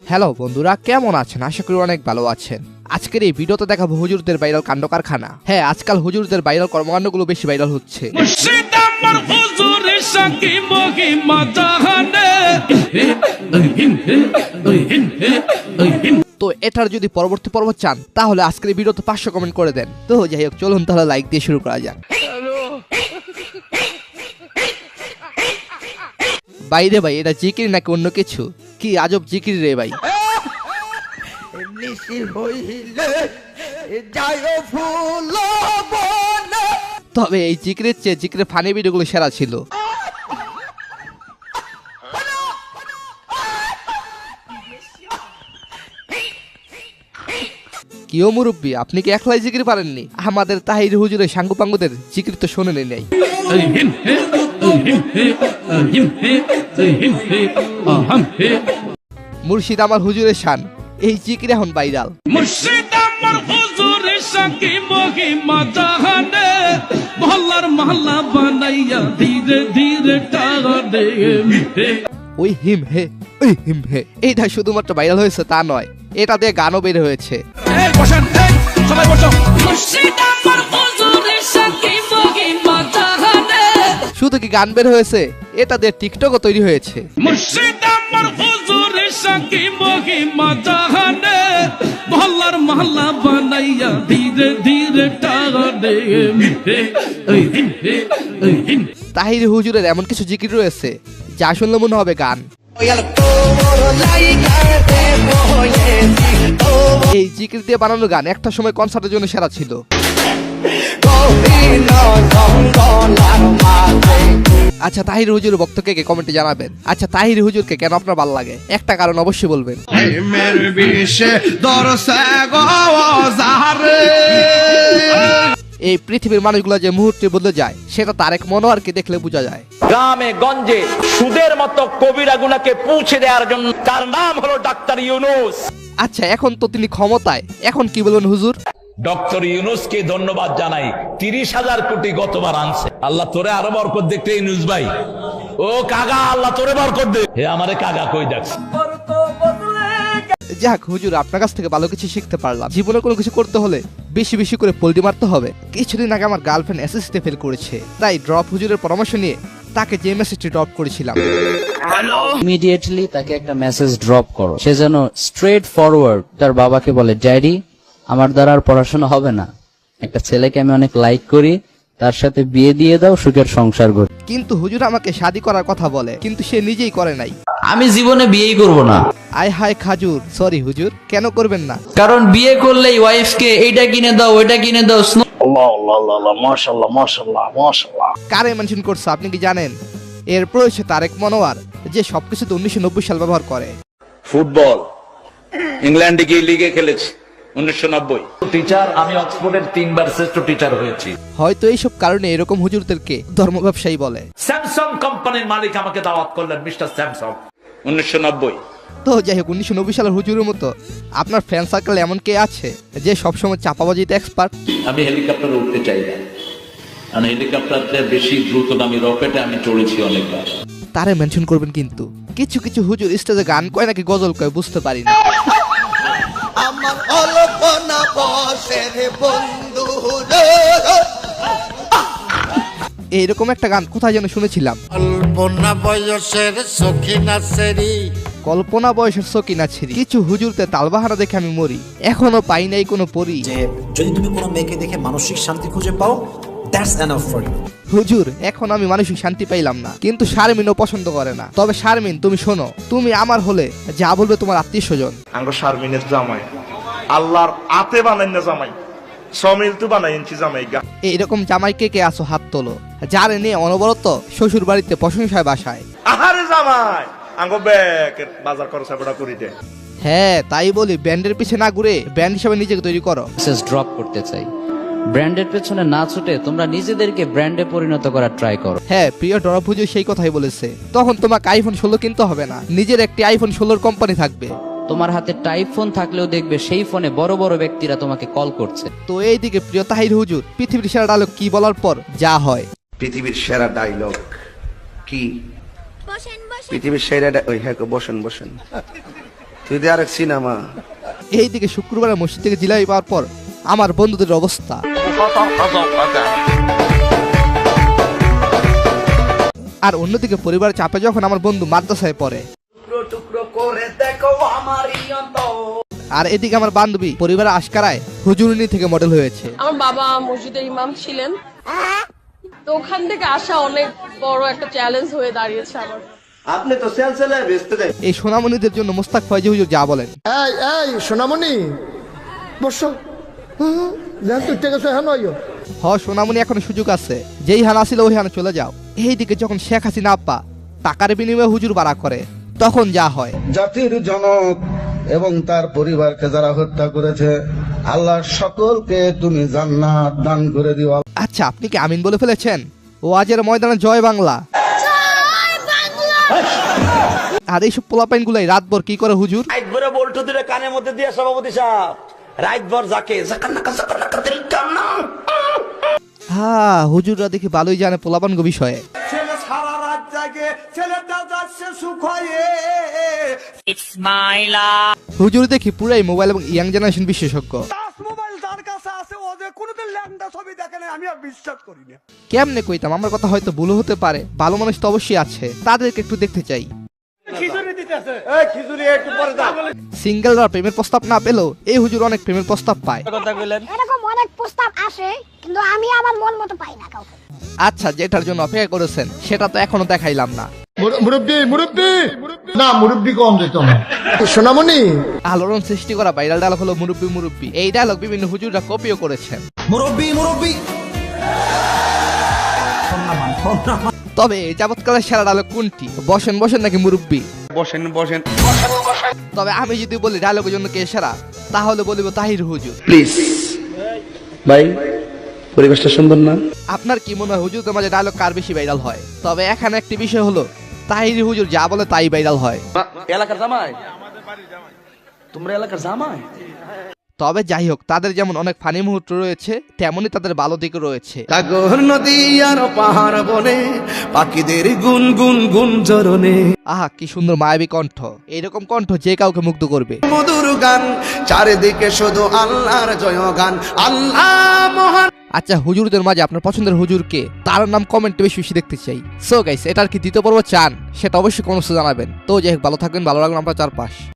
Hello বন্ধুরা, কেমন আছেন? আশা করি অনেক ভালো আছেন। আজকের এই ভিডিওতে দেখাবো হুজুরদের ভাইরাল কাণ্ড কারখানা। হ্যাঁ, আজকাল হুজুরদের ভাইরাল কর্মকাণ্ডগুলো বেশি ভাইরাল হচ্ছে। তো এটার যদি পরবর্তী পর্ব চান তাহলে আজকের এই ভিডিওতে 500 কমেন্ট করে দেন। তো যাই হোক, চলুন তাহলে লাইক দিয়ে শুরু করা যাক। বাইরে ভাই, এটা জিকির নাকি অন্য কিছু? কি আজব জিকির রে ভাই। তবে এই জিকিরের চেয়ে জিকিরের ফানি ভিডিওগুলো সেরা ছিল। কিও মুরব্বী, আপনি কি একলাই জিকির পারেননি? আমাদের তাহির হুজুরের সাঙ্গু পাঙ্গুদের জিকির তো শোনেনি নাই। মুর্শিদ আমার হুজুরের শান, এই জিকির এখন ভাইরাল। মুর্শিদ আমার হুজুরের শান কি মহিমা জাহানে, মহল্লার মহল্লা বানাইয়া ধীরে ধীরে টানে। ওই হিম হে, ওই হিম হে, এইটা শুধুমাত্র ভাইরাল হয়েছে তা নয়, এটা দিয়ে গানও বের হয়েছে। শুধু কি গান বের হয়েছে, এটা দিয়ে টিকটকও তৈরি হয়েছে। মুর্শিদ আমার হুজুরের শান কি মহিমা জাহানে, মহল্লার মহল্লা বানাইয়া ধীরে ধীরে টানে। তাহির হুজুরের এমন কিছু জিকির রয়েছে যা শুনলে মনে হবে গান। এই জিকির দিয়ে বানানো গান একটা সময় কনসার্টের জন্য সেরা ছিল। আচ্ছা, তাহির হুজুর ভক্তকে কে কমেন্টে জানাবেন। আচ্ছা, তাহির হুজুরকে কেন আপনার ভালো লাগে একটা কারণ অবশ্যই বলবেন। এই পৃথিবীর মানুষগুলো যে মুহূর্তে বদলে যায় সেটা তারেক মনোয়ারকে দেখলে বোঝা যায়। গ্রামে গঞ্জে সুদের মতো কবিরা গুনাকে পৌঁছে দেওয়ার জন্য তার নাম হলো ডাক্তার ইউনূস। আচ্ছা, এখন তো তিনি ক্ষমতায়, এখন কি বলবেন হুজুর? ডক্টর ইউনূসকে ধন্যবাদ জানাই, 30,000 কোটি গতবার আনছে। আল্লাহ তোরে আরো বরকত দেখতে ইউনূস ভাই। ও কাগা, আল্লাহ তোরে বরকত দে। হে আমারে কাগা কই দেখছ। যাক হুজুর, আপনার কাছ থেকে ভালো কিছু শিখতে পারলাম। জীবনে কোনো কিছু করতে হলে বেশি বেশি করে পোল্টি মারতে হবে। কিছুদিন আগে আমার গার্লফ্রেন্ড এসএসসিতে ফেল করেছে, তাই ড্রপ হুজুরের পরামর্শ নিয়ে তাকে যে মেসেজটি ড্রপ করেছিলাম, ইমিডিয়েটলি তাকে একটা মেসেজ ড্রপ করো। সে যেন স্ট্রেট ফরওয়ার্ড তার বাবাকে বলে, ড্যাডি আমার দ্বারা আর পড়াশোনা হবে না, একটা ছেলেকে আমি অনেক লাইক করি, তার সাথে বিয়ে দিয়ে দাও, সুখের সংসার গড়ি। কিন্তু হুজুর আমাকে শাদী করার কথা বলে, কিন্তু সে নিজেই করে নাই। আমি জীবনে বিয়েই করব না। আয় হায় খাজুর, সরি হুজুর, কেন করবেন না? কারণ বিয়ে করলেই ওয়াইফকে এইটা কিনে দাও, ওইটা কিনে দাও। কারে মেনশন করছে আপনি কি জানেন? এরপর হচ্ছে তারেক মনোয়ার, যে সবকিছুতে 1990 সাল ব্যবহার করে। ফুটবল ইংল্যান্ডে গিয়ে লিগে খেলেছি 1990। টিচার, আমি অক্সফোর্ডের 3 বার শ্রেষ্ঠ টিচার হয়েছি। হয়তো এইসব কারণে এরকম হুজুরদেরকে ধর্ম ব্যবসায়ী বলে। স্যামসাং কোম্পানির মালিক আমাকে দাওয়াত করলেন, মিস্টার স্যামসাং, 1990। তো যাই হোক, 1990 সালের হুজুরের মতো আপনার ফ্রেন্ড সার্কেল এমন কে আছে যে সবসময় চাপাবাজিতে এক্সপার্ট? আমি হেলিকপ্টারে উঠতে চাই না, কারণ হেলিকপ্টারতে বেশি দ্রুতগামী রকেটে আমি চড়েছি অনেকবার। তারে মেনশন করবেন কিন্তু। কিছু কিছু হুজুর স্টেজে গান কয় নাকি গজল কয় বুঝতে পারি না। আমার অল্পনা বসের বন্ধু এইরকম একটা গান কোথায় যেন শুনেছিলাম, অল্পনা বয়সের সখিনা সেরি। কল্পনা বয়সের সকিনা ছিরি। কিছু হুজুরতে তালবাহারা দেখে আমি মরি, এখনো পাই নাই কোনো পরি। যে যদি তুমি কোনো মেয়েকে দেখে মানসিক শান্তি খুঁজে পাও, দ্যাটস এনাফ ফর ইউ। হুজুর, এখন আমি মানসিক শান্তি পাইলাম না, কিন্তু শারমিনও পছন্দ করে না। তবে শারমিন, তুমি শোনো, তুমি আমার হলে যা বলবে তোমার আত্মীয় স্বজন। আঙ্গ শারমিনের জামাই আল্লাহর আতে বানাই না জামাই, সমিল তু বানাইছি জামাই গা। এইরকম জামাই কে কে আসো হাত তোলো, যার নিয়ে অনবরত শ্বশুর বাড়িতে প্রশংসায় বাসায়। আহারে জামাই আঙ্গ ব্যাগ বাজার খরচ করে দে। হ্যাঁ, তাই বলি, ব্যান্ডের পিছে না ঘুরে ব্যান্ড হিসেবে নিজেকে তৈরি করো। মেসেজ ড্রপ করতে চাই, ব্র্যান্ডের পেছনে না ছুটে তোমরা নিজেদেরকে ব্র্যান্ডে পরিণত করার ট্রাই করো। হ্যাঁ, প্রিয় ড্রপ হুজুর সেই কথাই বলেছে। তখন তোমাকে আইফোন 16 কিনতে হবে না, নিজের একটি আইফোন 16 কোম্পানি থাকবে। তোমার হাতে টাইপ ফোন থাকলেও দেখবে সেই ফোনে বড় বড় ব্যক্তিরা তোমাকে কল করছে। তো এইদিকে প্রিয় তাহির হুজুর পৃথিবীর সেরা ডায়লগ কি বলার পর যা হয়। পৃথিবীর সেরা ডায়লগ কি? পৃথিবীর সেরা ওই হ্যাঁ, বসেন বসেন। তুই দে আরেক সিনেমা। এইদিকে শুক্রবারে মসজিদ থেকে জিলাপি পাওয়ার পর আমার বন্ধুদের অবস্থা। আর অন্যদিকে পরিবারের চাপে যখন আমার বন্ধু মাদ্রাসায় পড়ে, আর এদিকে আমার বান্ধবী পরিবারের আশকারায় হুজুরনি থেকে মডেল হয়েছে। আমার বাবা মসজিদের ইমাম ছিলেন, তো ওখান থেকে আসা অনেক বড় একটা চ্যালেঞ্জ হয়ে দাঁড়িয়েছে আমার। আপনি তো সেলসেলায় বেচতে দেন। এই সোনামণিদের জন্য মোস্তাক ফয়জি হুজুর যা বলেন। এই সোনামণি বসো, সোনামণি এখনো সুযোগ আছে, যেই হান আসিল ওই হানে চলে যাও। এইদিকে যখন শেখ হাসিনা আপ্পা টাকার বিনিময়ে হুজুর বাড়া করে, তখন যা হয়। জাতির জনক এবং তার পরিবারকে যারা হত্যা করেছে, আল্লাহ সকলকে তুমি জান্নাত দান করে দিও। আচ্ছা, আপনি কি আমিন বলে ফেলেছেন? ওয়াজের ময়দানে জয় বাংলা। আর এইসব পোলাপাইন গুলাই রাতভর কি করে হুজুর? রাতভরে বল্টু দিলে কানের মধ্যে দিয়ে সভাপতি সাহেব রাতভর যাকে হ্যাঁ, হুজুররা দেখি ভালোই জানে পোলাপান গো বিষয়ে। ছেলে সারা রাত জাগে, ছেলেটা যাচ্ছে সুখ হয়ে। হুজুর দেখি পুরাই মোবাইল এবং ইয়াং জেনারেশন বিশেষজ্ঞ। মোবাইল যার কাছে আছে ও যে কোনোদিন ল্যাংটা ছবি দেখে না, আমি আর বিশ্বাস করি না। কেমনে কইতাম, আমার কথা হয়তো ভুল হতে পারে, ভালো মানুষ তো অবশ্যই আছে, তাদেরকে একটু দেখতে চাই। সিঙ্গেলরা প্রেমের প্রস্তাব না পেলেও এই হুজুর অনেক প্রেমের প্রস্তাব পায়। এরকম অনেক প্রস্তাব আসে, কিন্তু আমি আমার মন মতো পাই না কাউকে। আচ্ছা, যেটার জন্য অপেক্ষা করেছেন সেটা তো এখনো দেখাইলাম না। মুরব্বী কম যেত না। সোনামণি, আলোড়ন সৃষ্টি করা ভাইরাল ডায়লগ হলো মুরব্বি মুরব্বি। এই ডায়লগ বিভিন্ন হুজুররা কপিও করেছেন। মুরব্বি মুরব্বি। তবে এই যাবৎকালের সেরা ডায়লগ কোনটি? বসেন বসেন নাকি মুরব্বি? বসেন বসেন। তবে আমি যদি বলি ডায়লগের জন্য কে সেরা, তাহলে বলিব তাহির হুজুর। প্লিজ ভাই, পরিবেশটা সুন্দর না? আপনার কি মনে হয় হুজুরদের মাঝে ডায়লগ কার বেশি ভাইরাল হয়? তবে এখানে একটি বিষয় হলো, তাহির হুজুর যা বলে তাই ভাইরাল হয়। এলাকার জামাই, তোমরা এলাকার জামাই। তবে যাই হোক, তাদের যেমন অনেক ফানি মুহূর্ত রয়েছে, তেমনি তাদের ভালো দিকও রয়েছে। সাগর নদী আর পাহাড় বনে, পাখিদের গুন গুন গুন চরণে। আহা, কি সুন্দর মায়াবী কণ্ঠ! এইরকম কণ্ঠ যে কাউকে মুগ্ধ করবে। মধুর গান, চারিদিকে শুধু আল্লাহর জয়গান। আল্লাহ মহান। আচ্ছা, হুজুরদের মাঝে আপনার পছন্দের হুজুর কে? তার নাম কমেন্টে বেশি বেশি দেখতে চাই। সো গাইস, এটার কি দ্বিতীয় পর্ব চান? সেটা অবশ্যই কমেন্টসে জানাবেন। তো যাই হোক, ভালো থাকবেন, ভালো রাখবেন আপনার চারপাশ।